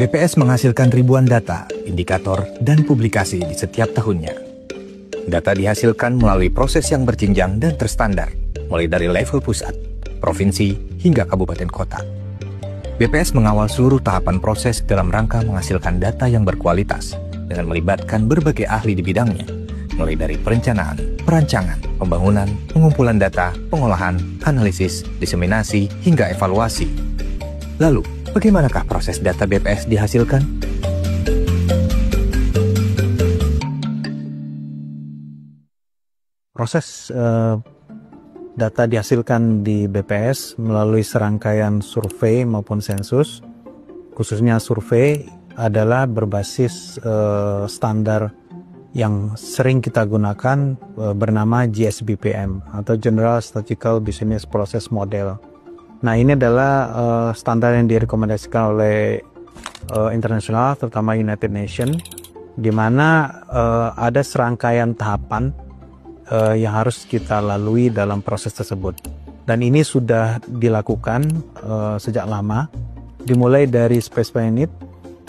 BPS menghasilkan ribuan data, indikator, dan publikasi di setiap tahunnya. Data dihasilkan melalui proses yang berjenjang dan terstandar, mulai dari level pusat, provinsi, hingga kabupaten kota. BPS mengawal seluruh tahapan proses dalam rangka menghasilkan data yang berkualitas dengan melibatkan berbagai ahli di bidangnya, mulai dari perencanaan, perancangan, pembangunan, pengumpulan data, pengolahan, analisis, diseminasi, hingga evaluasi. Lalu, bagaimanakah proses data BPS dihasilkan? Proses data dihasilkan di BPS melalui serangkaian survei maupun sensus, khususnya survei adalah berbasis standar yang sering kita gunakan bernama GSBPM atau General Statistical Business Process Model. Nah, ini adalah standar yang direkomendasikan oleh internasional, terutama United Nations, di mana ada serangkaian tahapan yang harus kita lalui dalam proses tersebut. Dan ini sudah dilakukan sejak lama, dimulai dari specify need,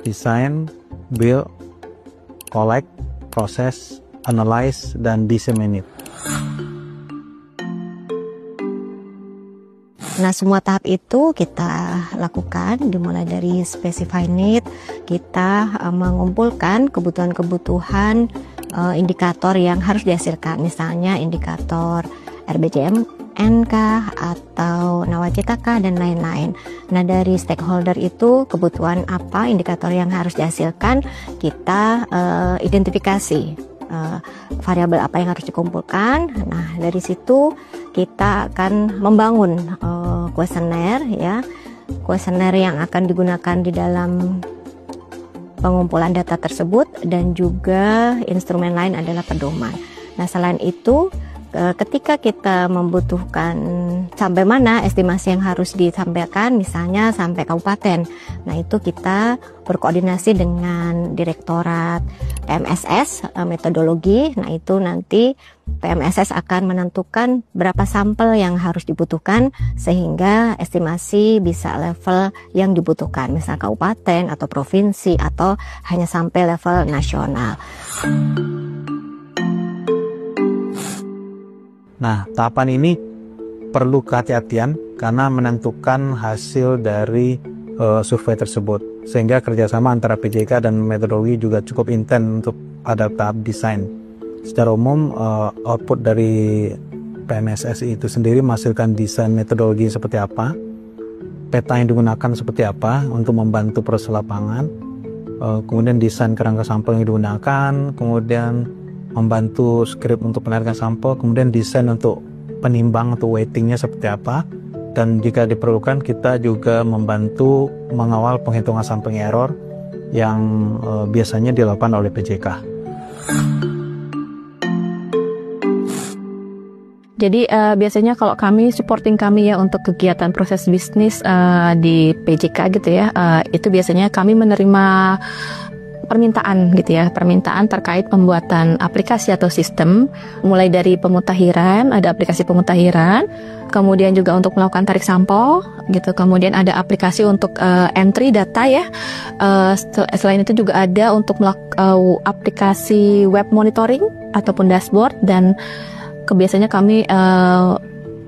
design, build, collect, process, analyze, dan disseminate. Nah, semua tahap itu kita lakukan, dimulai dari specify need, kita mengumpulkan kebutuhan-kebutuhan indikator yang harus dihasilkan, misalnya indikator RBJMN atau nawacita dan lain-lain. Nah, dari stakeholder itu kebutuhan apa, indikator yang harus dihasilkan, kita identifikasi variabel apa yang harus dikumpulkan. Nah, dari situ kita akan membangun kuesioner, ya, kuesioner yang akan digunakan di dalam pengumpulan data tersebut, dan juga instrumen lain adalah pedoman. Nah, selain itu, ketika kita membutuhkan sampai mana estimasi yang harus disampaikan, misalnya sampai kabupaten, nah itu kita berkoordinasi dengan Direktorat PMSS metodologi. Nah, itu nanti PMSS akan menentukan berapa sampel yang harus dibutuhkan sehingga estimasi bisa level yang dibutuhkan, misal kabupaten atau provinsi atau hanya sampai level nasional. Nah, tahapan ini perlu kehati-hatian karena menentukan hasil dari survei tersebut, sehingga kerjasama antara PJK dan metodologi juga cukup intens untuk pada tahap desain. Secara umum, output dari PMSS itu sendiri menghasilkan desain metodologi seperti apa, peta yang digunakan seperti apa untuk membantu proses lapangan, kemudian desain kerangka sampel yang digunakan, kemudian membantu skrip untuk penarikan sampel, kemudian desain untuk penimbang atau weightingnya seperti apa, dan jika diperlukan kita juga membantu mengawal penghitungan sampling error yang biasanya dilakukan oleh PJK. Jadi biasanya kalau kami supporting kami ya untuk kegiatan proses bisnis di PJK gitu ya, itu biasanya kami menerima permintaan gitu ya, permintaan terkait pembuatan aplikasi atau sistem, mulai dari pemutahiran, ada aplikasi pemutahiran, kemudian juga untuk melakukan tarik sampel gitu, kemudian ada aplikasi untuk entry data ya, selain itu juga ada untuk aplikasi web monitoring ataupun dashboard, dan biasanya kami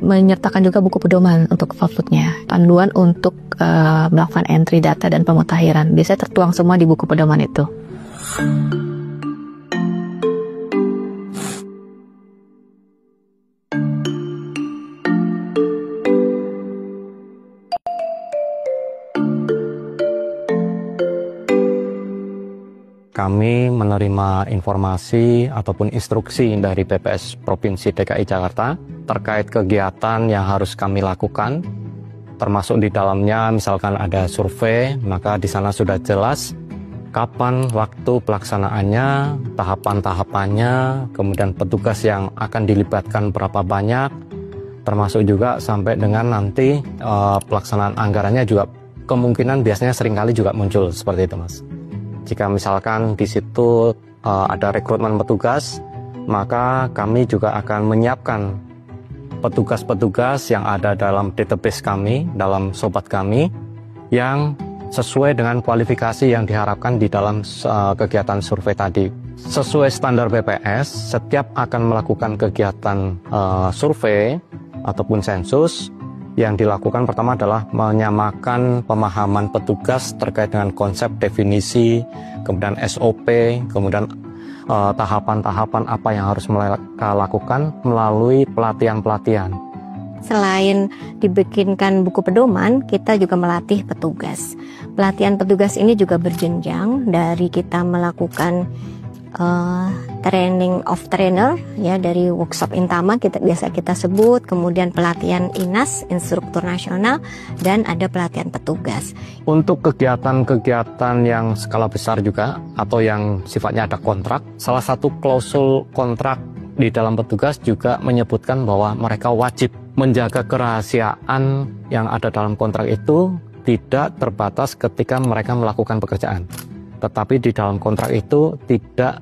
menyertakan juga buku pedoman untuk outputnya, panduan untuk melakukan entry data dan pemutahiran. Biasanya tertuang semua di buku pedoman itu. Kami menerima informasi ataupun instruksi dari BPS Provinsi DKI Jakarta terkait kegiatan yang harus kami lakukan, termasuk di dalamnya misalkan ada survei, maka di sana sudah jelas kapan waktu pelaksanaannya, tahapan-tahapannya, kemudian petugas yang akan dilibatkan berapa banyak, termasuk juga sampai dengan nanti pelaksanaan anggarannya juga kemungkinan biasanya seringkali juga muncul seperti itu, Mas. Jika misalkan di situ ada rekrutmen petugas, maka kami juga akan menyiapkan petugas-petugas yang ada dalam database kami, dalam sobat kami, yang sesuai dengan kualifikasi yang diharapkan di dalam kegiatan survei tadi. Sesuai standar BPS, setiap akan melakukan kegiatan survei ataupun sensus, yang dilakukan pertama adalah menyamakan pemahaman petugas terkait dengan konsep, definisi, kemudian SOP, kemudian tahapan-tahapan apa yang harus mereka lakukan melalui pelatihan-pelatihan. Selain dibikinkan buku pedoman, kita juga melatih petugas. Pelatihan petugas ini juga berjenjang dari kita melakukan training of trainer, ya, dari workshop Intama biasa kita sebut, kemudian pelatihan INAS, instruktur nasional, dan ada pelatihan petugas. Untuk kegiatan-kegiatan yang skala besar juga atau yang sifatnya ada kontrak, salah satu klausul kontrak di dalam petugas juga menyebutkan bahwa mereka wajib menjaga kerahasiaan yang ada dalam kontrak itu tidak terbatas ketika mereka melakukan pekerjaan. Tetapi di dalam kontrak itu tidak,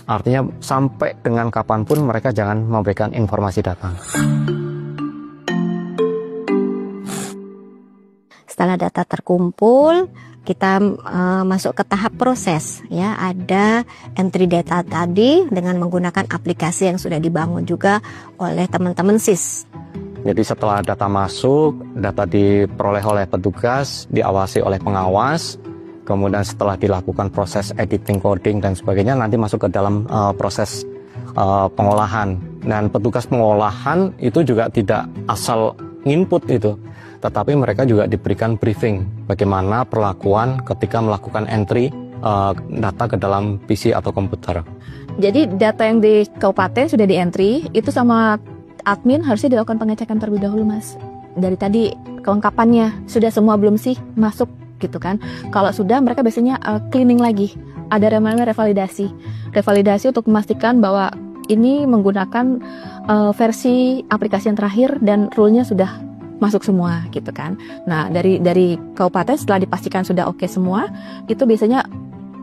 artinya sampai dengan kapanpun mereka jangan memberikan informasi data. Setelah data terkumpul, kita masuk ke tahap proses, ya. Ada entry data tadi dengan menggunakan aplikasi yang sudah dibangun juga oleh teman-teman SIS. Jadi setelah data masuk, data diperoleh oleh petugas, diawasi oleh pengawas, kemudian setelah dilakukan proses editing, coding, dan sebagainya, nanti masuk ke dalam proses pengolahan. Dan petugas pengolahan itu juga tidak asal input itu, tetapi mereka juga diberikan briefing bagaimana perlakuan ketika melakukan entry data ke dalam PC atau komputer. Jadi data yang di kabupaten sudah di entry, itu sama admin harusnya dilakukan pengecekan terlebih dahulu, Mas. Dari tadi kelengkapannya sudah semua belum sih masuk gitu kan. Kalau sudah, mereka biasanya cleaning lagi. Ada namanya revalidasi untuk memastikan bahwa ini menggunakan versi aplikasi yang terakhir dan rule-nya sudah masuk semua gitu kan. Nah, dari kabupaten setelah dipastikan sudah oke semua, itu biasanya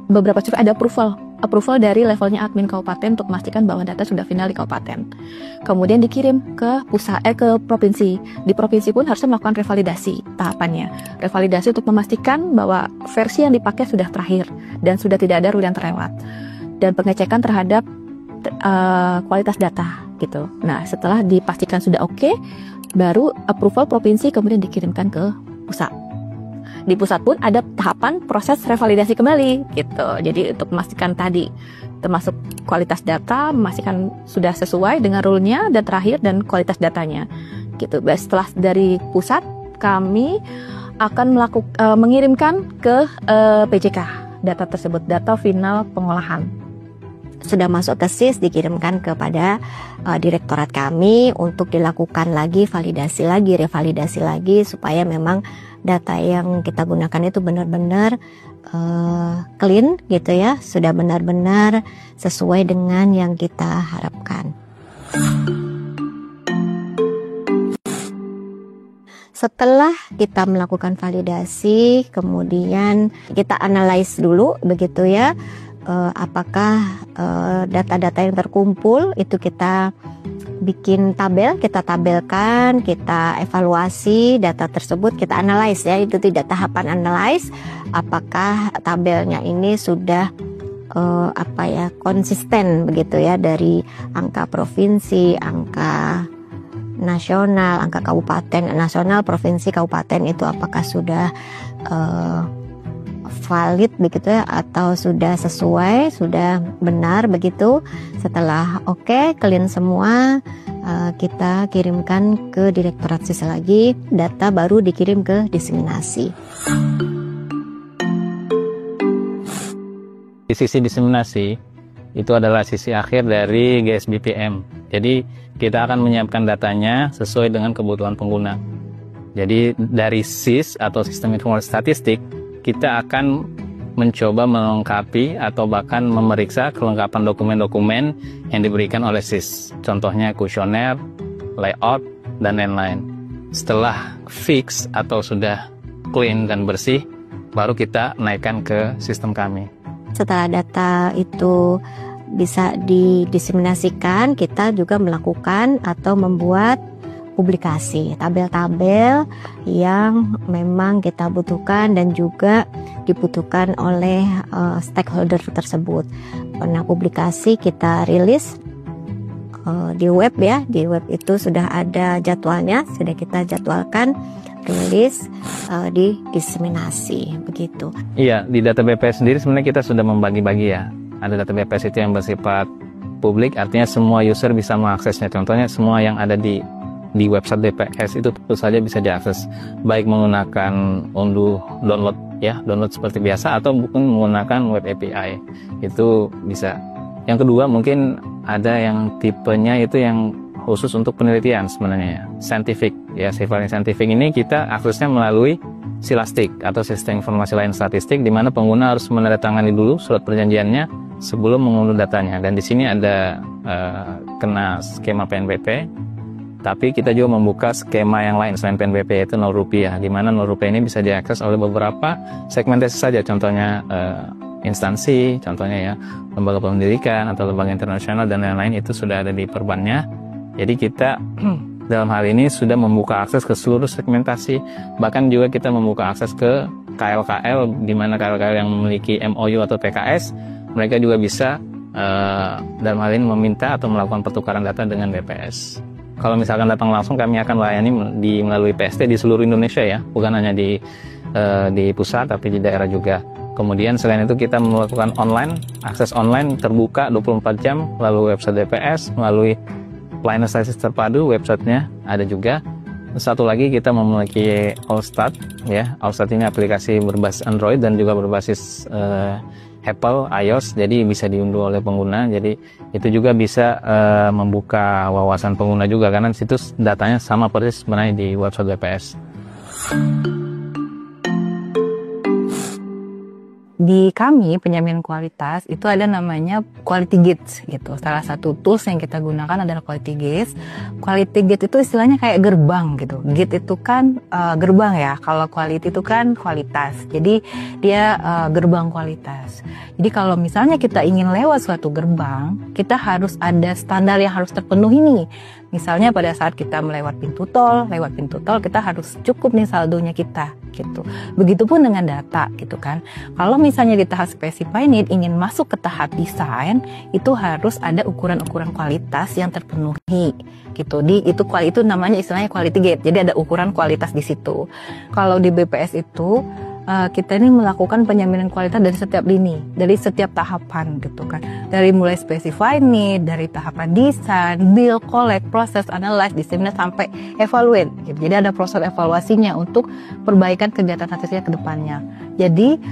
beberapa survei ada approval dari levelnya admin kabupaten untuk memastikan bahwa data sudah final di kabupaten. Kemudian dikirim ke ke provinsi. Di provinsi pun harusnya melakukan revalidasi tahapannya. Revalidasi untuk memastikan bahwa versi yang dipakai sudah terakhir dan sudah tidak ada rule yang terlewat. Dan pengecekan terhadap kualitas data gitu. Nah, setelah dipastikan sudah oke, baru approval provinsi kemudian dikirimkan ke pusat. Di pusat pun ada tahapan proses revalidasi kembali gitu. Jadi untuk memastikan tadi termasuk kualitas data, memastikan sudah sesuai dengan rule-nya, dan terakhir dan kualitas datanya gitu. Setelah dari pusat, kami akan mengirimkan ke PJK data tersebut, data final pengolahan. Sudah masuk ke SIS, dikirimkan kepada direktorat kami untuk dilakukan lagi revalidasi lagi supaya memang data yang kita gunakan itu benar-benar clean gitu ya, sudah benar-benar sesuai dengan yang kita harapkan. Setelah kita melakukan validasi, kemudian kita analyze dulu begitu ya, apakah data-data yang terkumpul itu kita bikin tabel, kita tabelkan, kita evaluasi data tersebut, kita analyze ya, itu tidak tahapan analyze, apakah tabelnya ini sudah konsisten begitu ya, dari angka provinsi, angka nasional, angka kabupaten, nasional, provinsi, kabupaten itu apakah sudah valid begitu ya, atau sudah sesuai, sudah benar begitu. Setelah clean semua, kita kirimkan ke direktorat SIS lagi, data baru dikirim ke diseminasi. Di sisi diseminasi itu adalah sisi akhir dari GSBPM. Jadi kita akan menyiapkan datanya sesuai dengan kebutuhan pengguna. Jadi dari SIS atau Sistem Informasi Statistik, kita akan mencoba melengkapi atau bahkan memeriksa kelengkapan dokumen-dokumen yang diberikan oleh SIS. Contohnya kuesioner, layout, dan lain-lain. Setelah fix atau sudah clean dan bersih, baru kita naikkan ke sistem kami. Setelah data itu bisa didiseminasikan, kita juga melakukan atau membuat publikasi, tabel-tabel yang memang kita butuhkan dan juga dibutuhkan oleh stakeholder tersebut. Nah, publikasi kita rilis di web ya, di web itu sudah ada jadwalnya, sudah kita jadwalkan, rilis, didiseminasi begitu. Iya, di data BPS sendiri sebenarnya kita sudah membagi-bagi ya. Ada data BPS itu yang bersifat publik, artinya semua user bisa mengaksesnya. Contohnya semua yang ada di website BPS itu tentu saja bisa diakses, baik menggunakan download ya, download seperti biasa atau bukan menggunakan web API, itu bisa. Yang kedua mungkin ada yang tipenya itu yang khusus untuk penelitian sebenarnya, scientific ya, sifatnya scientific. Ini kita aksesnya melalui Silastik atau sistem informasi lain statistik, di mana pengguna harus menandatangani dulu surat perjanjiannya sebelum mengunduh datanya. Dan di sini ada kena skema PNBP, tapi kita juga membuka skema yang lain selain PNBP, yaitu Rp0, di mana Rp0 ini bisa diakses oleh beberapa segmentasi saja, contohnya instansi, contohnya ya lembaga pendidikan atau lembaga internasional dan lain-lain, itu sudah ada di perbannya. Jadi kita dalam hal ini sudah membuka akses ke seluruh segmentasi, bahkan juga kita membuka akses ke KL-KL, di mana KL-KL yang memiliki MOU atau TKS, mereka juga bisa dalam hal ini meminta atau melakukan pertukaran data dengan BPS. Kalau misalkan datang langsung, kami akan layani melalui PST di seluruh Indonesia ya, bukan hanya di pusat tapi di daerah juga. Kemudian selain itu kita melakukan online, akses online terbuka 24 jam melalui website BPS, melalui pelayanan statistik terpadu, websitenya ada juga. Satu lagi kita memiliki Allstat ya. Allstat ini aplikasi berbasis Android dan juga berbasis Apple iOS, jadi bisa diunduh oleh pengguna. Jadi itu juga bisa membuka wawasan pengguna juga, karena situs datanya sama persis sebenarnya di website BPS. Di kami penjaminan kualitas itu ada namanya Quality Gates gitu. Salah satu tools yang kita gunakan adalah Quality Gates. Quality Gate itu istilahnya kayak gerbang gitu. Gate itu kan gerbang ya. Kalau quality itu kan kualitas. Jadi dia gerbang kualitas. Jadi kalau misalnya kita ingin lewat suatu gerbang, kita harus ada standar yang harus terpenuhi nih. Misalnya pada saat kita lewat pintu tol kita harus cukup nih saldonya kita gitu. Begitupun dengan data gitu kan. Kalau misalnya di tahap specify need ingin masuk ke tahap desain, itu harus ada ukuran-ukuran kualitas yang terpenuhi gitu. Itu namanya istilahnya quality gate. Jadi ada ukuran kualitas di situ. Kalau di BPS itu kita ini melakukan penjaminan kualitas dari setiap lini, dari setiap tahapan gitu kan. Dari mulai specify need, dari tahapan desain, build, collect, process, analyze, disseminate sampai evaluate gitu. Jadi ada proses evaluasinya untuk perbaikan kegiatan statistiknya ke depannya. Jadi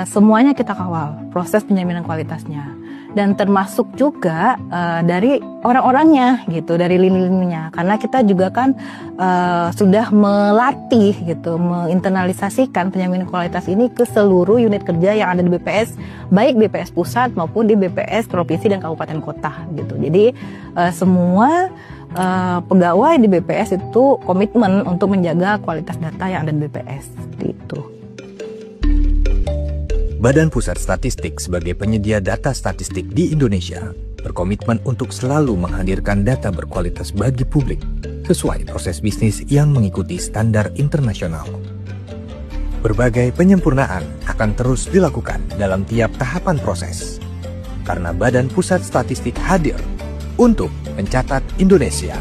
semuanya kita kawal proses penjaminan kualitasnya. Dan termasuk juga dari orang-orangnya gitu, dari lini-lininya, karena kita juga kan sudah melatih gitu, menginternalisasikan penjaminan kualitas ini ke seluruh unit kerja yang ada di BPS, baik BPS pusat maupun di BPS provinsi dan kabupaten kota gitu. Jadi semua pegawai di BPS itu komitmen untuk menjaga kualitas data yang ada di BPS gitu. Badan Pusat Statistik sebagai penyedia data statistik di Indonesia berkomitmen untuk selalu menghadirkan data berkualitas bagi publik sesuai proses bisnis yang mengikuti standar internasional. Berbagai penyempurnaan akan terus dilakukan dalam tiap tahapan proses, karena Badan Pusat Statistik hadir untuk mencatat Indonesia.